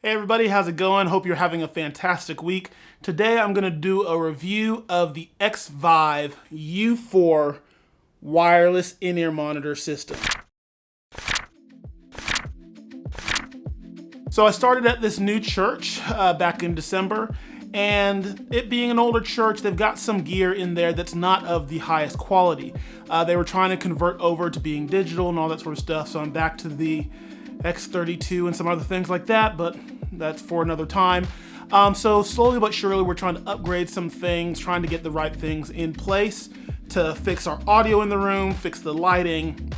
Hey everybody, how's it going? Hope you're having a fantastic week. Today I'm going to do a review of the Xvive U4 wireless in-ear monitor system. So I started at this new church back in December, and it being an older church, they've got some gear in there that's not of the highest quality. They were trying to convert over to being digital and all that sort of stuff, so I'm back to the X32 and some other things like that, but that's for another time. So slowly but surely we're trying to upgrade some things, trying to get the right things in place to fix our audio in the room, fix the lighting,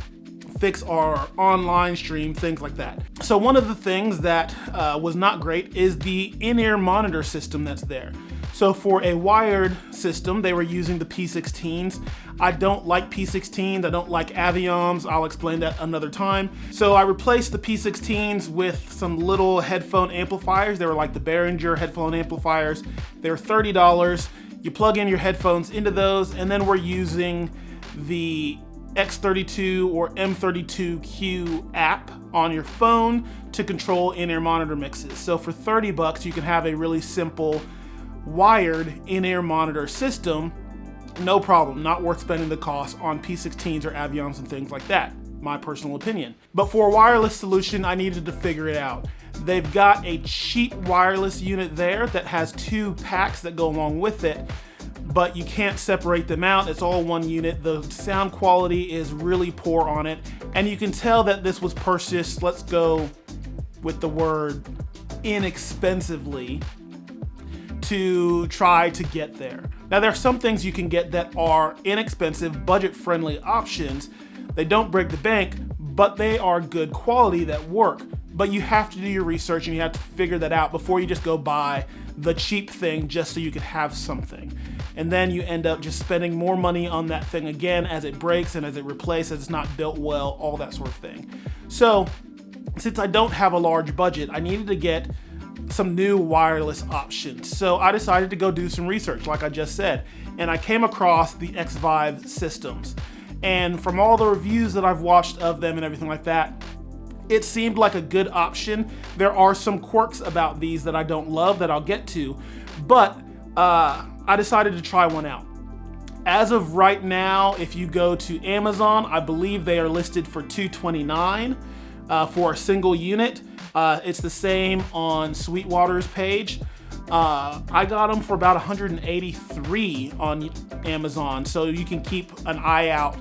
fix our online stream, things like that. So one of the things that was not great is the in-ear monitor system that's there. So for a wired system, they were using the P16s. I don't like P16s, I don't like Avioms, I'll explain that another time. So I replaced the P16s with some little headphone amplifiers. They were like the Behringer headphone amplifiers. They were $30. You plug in your headphones into those, and then we're using the X32 or M32Q app on your phone to control in-ear monitor mixes. So for 30 bucks, you can have a really simple wired in-ear monitor system, no problem, not worth spending the cost on P16s or Avioms and things like that, my personal opinion. But for a wireless solution, I needed to figure it out. They've got a cheap wireless unit there that has two packs that go along with it, but you can't separate them out. It's all one unit. The sound quality is really poor on it, and you can tell that this was purchased, let's go with the word inexpensively, to try to get there. Now there are some things you can get that are inexpensive, budget-friendly options. They don't break the bank, but they are good quality that work. But you have to do your research and you have to figure that out before you just go buy the cheap thing just so you could have something. And then you end up just spending more money on that thing again as it breaks and as it replaces, it's not built well, all that sort of thing. So since I don't have a large budget, I needed to get some new wireless options. So I decided to go do some research, like I just said, and I came across the Xvive systems. And from all the reviews that I've watched of them and everything like that, it seemed like a good option. There are some quirks about these that I don't love that I'll get to, but I decided to try one out. As of right now, if you go to Amazon, I believe they are listed for $229 for a single unit. It's the same on Sweetwater's page. I got them for about $183 on Amazon, so you can keep an eye out,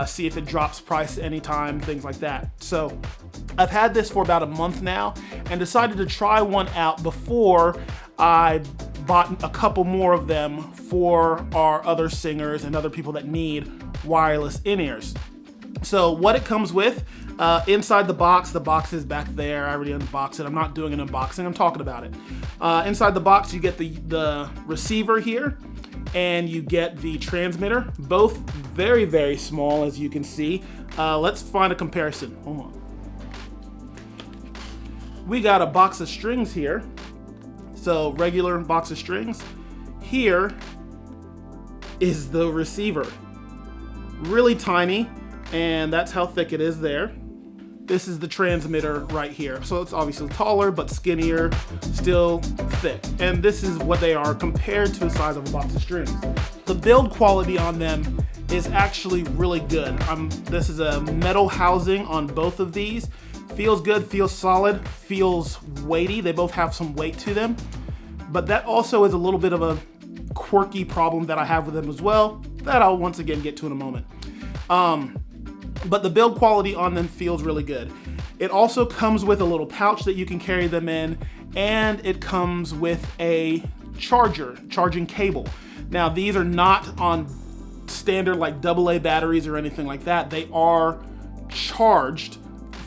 see if it drops price anytime, things like that. So I've had this for about a month now and decided to try one out before I bought a couple more of them for our other singers and other people that need wireless in-ears. So what it comes with, inside the box is back there. I already unboxed it. I'm not doing an unboxing, I'm talking about it. Inside the box, you get the receiver here, and you get the transmitter, both very, very small, as you can see. Let's find a comparison. Hold on. We got a box of strings here. So regular box of strings. Here is the receiver. Really tiny, and that's how thick it is there. This is the transmitter right here. So it's obviously taller, but skinnier, still thick. And this is what they are compared to the size of a box of strings. The build quality on them is actually really good. This is a metal housing on both of these. Feels good, feels solid, feels weighty. They both have some weight to them. But that also is a little bit of a quirky problem that I have with them as well, that I'll once again get to in a moment. But the build quality on them feels really good. It also comes with a little pouch that you can carry them in, and it comes with a charging cable. Now these are not on standard like AA batteries or anything like that. They are charged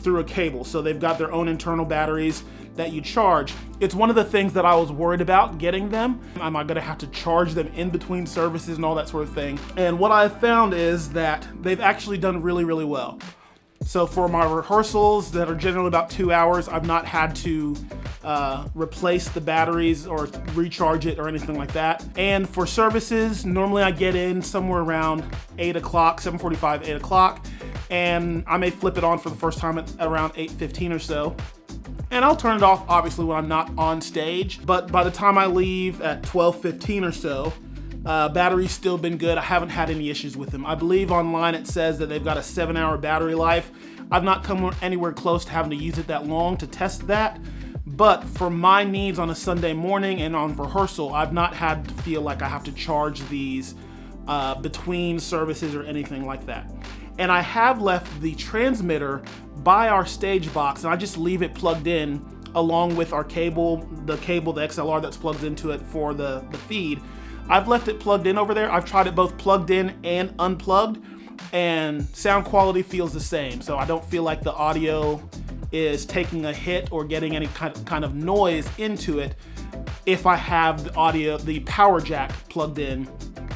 through a cable. So they've got their own internal batteries that you charge. It's one of the things that I was worried about getting them. Am I gonna have to charge them in between services and all that sort of thing? And what I've found is that they've actually done really, really well. So for my rehearsals that are generally about 2 hours, I've not had to replace the batteries or recharge it or anything like that. And for services, normally I get in somewhere around 8 o'clock, 7:45, 8 o'clock, and I may flip it on for the first time at around 8:15 or so. And I'll turn it off obviously when I'm not on stage, but by the time I leave at 12:15 or so, battery's still been good. I haven't had any issues with them. I believe online it says that they've got a 7-hour battery life. I've not come anywhere close to having to use it that long to test that, but for my needs on a Sunday morning and on rehearsal, I've not had to feel like I have to charge these between services or anything like that. And I have left the transmitter by our stage box, and I just leave it plugged in along with our cable, the XLR that's plugged into it for the feed. I've left it plugged in over there. I've tried it both plugged in and unplugged, and sound quality feels the same. So I don't feel like the audio is taking a hit or getting any kind of noise into it if I have the power jack plugged in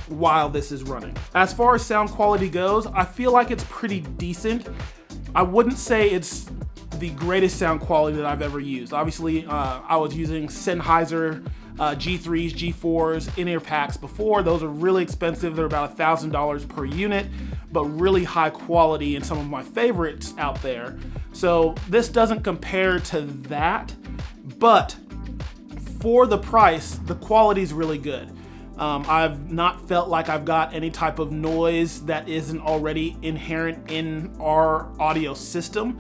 while this is running. As far as sound quality goes, I feel like it's pretty decent. I wouldn't say it's the greatest sound quality that I've ever used. Obviously, I was using Sennheiser G3s, G4s, in-ear packs before. Those are really expensive. They're about $1,000 per unit, but really high quality and some of my favorites out there. So this doesn't compare to that, but for the price, the quality is really good. I've not felt like I've got any type of noise that isn't already inherent in our audio system,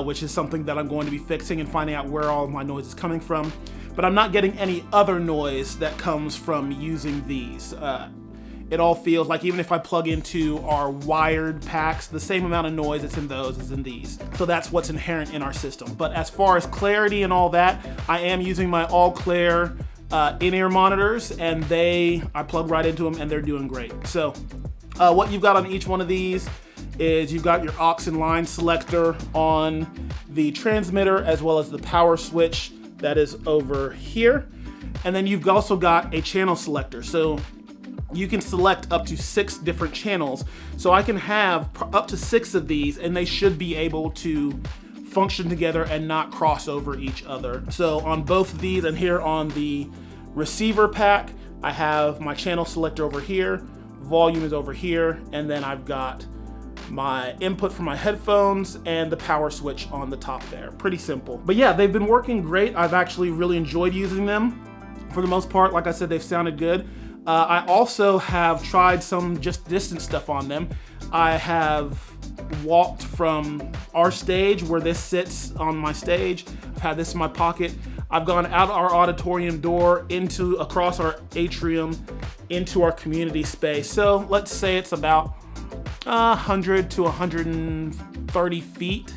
which is something that I'm going to be fixing and finding out where all of my noise is coming from. But I'm not getting any other noise that comes from using these. It all feels like, even if I plug into our wired packs, the same amount of noise that's in those is in these. So that's what's inherent in our system. But as far as clarity and all that, I am using my all-clear in-ear monitors, and I plug right into them and they're doing great. So what you've got on each one of these is you've got your aux and line selector on the transmitter, as well as the power switch that is over here. And then you've also got a channel selector. So you can select up to 6 different channels. So I can have up to 6 of these, and they should be able to function together and not cross over each other. So on both of these, and here on the receiver pack, I have my channel selector over here, volume is over here, and then I've got my input for my headphones and the power switch on the top there. Pretty simple. But yeah, they've been working great. I've actually really enjoyed using them. For the most part, like I said, they've sounded good. I also have tried some just distance stuff on them. I have walked from our stage, where this sits on my stage. I've had this in my pocket. I've gone out our auditorium door across our atrium into our community space. So let's say it's about 100 to 130 feet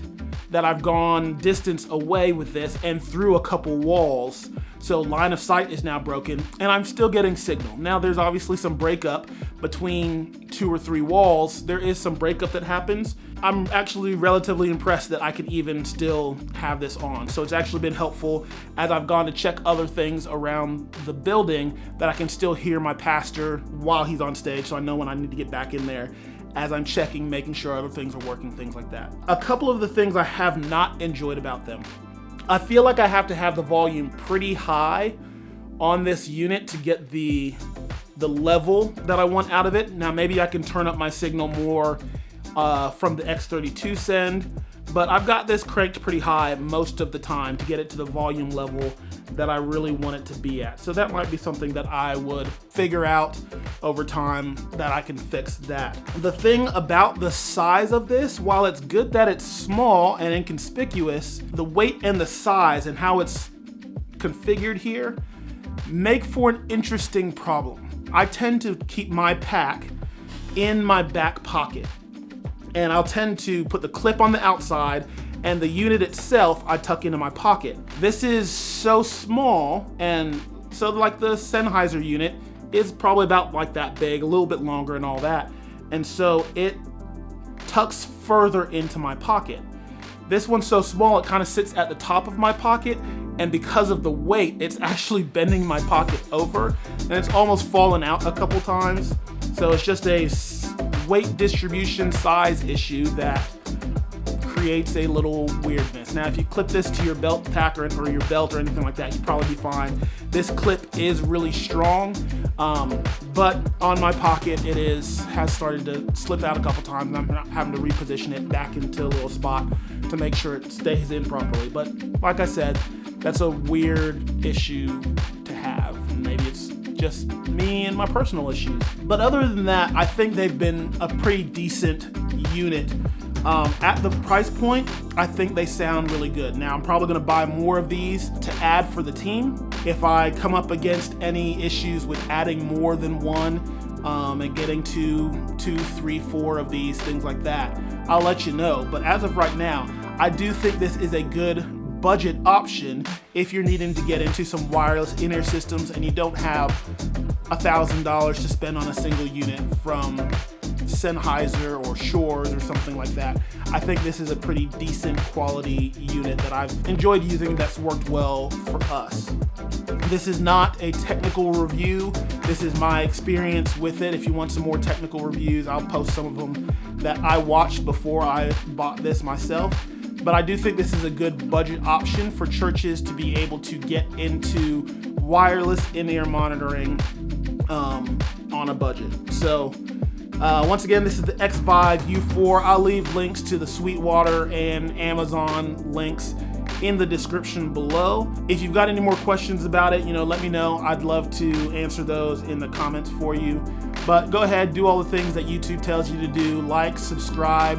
that I've gone distance away with this, and through a couple walls. So line of sight is now broken, and I'm still getting signal. Now there's obviously some breakup between 2 or 3 walls. There is some breakup that happens. I'm actually relatively impressed that I can even still have this on. So it's actually been helpful as I've gone to check other things around the building, that I can still hear my pastor while he's on stage, so I know when I need to get back in there as I'm checking, making sure other things are working, things like that. A couple of the things I have not enjoyed about them. I feel like I have to have the volume pretty high on this unit to get the level that I want out of it. Now maybe I can turn up my signal more from the X32 send, but I've got this cranked pretty high most of the time to get it to the volume level that I really want it to be at. So that might be something that I would figure out over time, that I can fix that. The thing about the size of this, while it's good that it's small and inconspicuous, the weight and the size and how it's configured here make for an interesting problem. I tend to keep my pack in my back pocket, and I'll tend to put the clip on the outside, and the unit itself I tuck into my pocket. This is so small, and so like the Sennheiser unit is probably about like that big, a little bit longer and all that, and so it tucks further into my pocket. This one's so small, it kind of sits at the top of my pocket, and because of the weight, it's actually bending my pocket over, and it's almost fallen out a couple times. So it's just a weight distribution size issue that creates a little weirdness. Now, if you clip this to your belt pack or your belt or anything like that, you'd probably be fine. This clip is really strong, but on my pocket, has started to slip out a couple times, and I'm having to reposition it back into a little spot to make sure it stays in properly. But like I said, that's a weird issue to have. Maybe it's just me and my personal issues. But other than that, I think they've been a pretty decent unit. At the price point, I think they sound really good. Now, I'm probably gonna buy more of these to add for the team. If I come up against any issues with adding more than one, and getting two, 3, 4 of these, things like that, I'll let you know. But as of right now, I do think this is a good budget option if you're needing to get into some wireless in-ear systems and you don't have $1,000 to spend on a single unit from Sennheiser or Shores or something like that. I think this is a pretty decent quality unit that I've enjoyed using, that's worked well for us. This is not a technical review. This is my experience with it. If you want some more technical reviews, I'll post some of them that I watched before I bought this myself. But I do think this is a good budget option for churches to be able to get into wireless in-ear monitoring on a budget. So once again, this is the Xvive U4. I'll leave links to the Sweetwater and Amazon links in the description below. If you've got any more questions about it, let me know. I'd love to answer those in the comments for you. But go ahead, do all the things that YouTube tells you to do. Like, subscribe,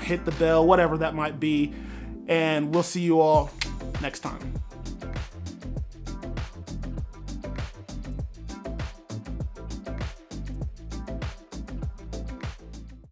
hit the bell, whatever that might be. And we'll see you all next time.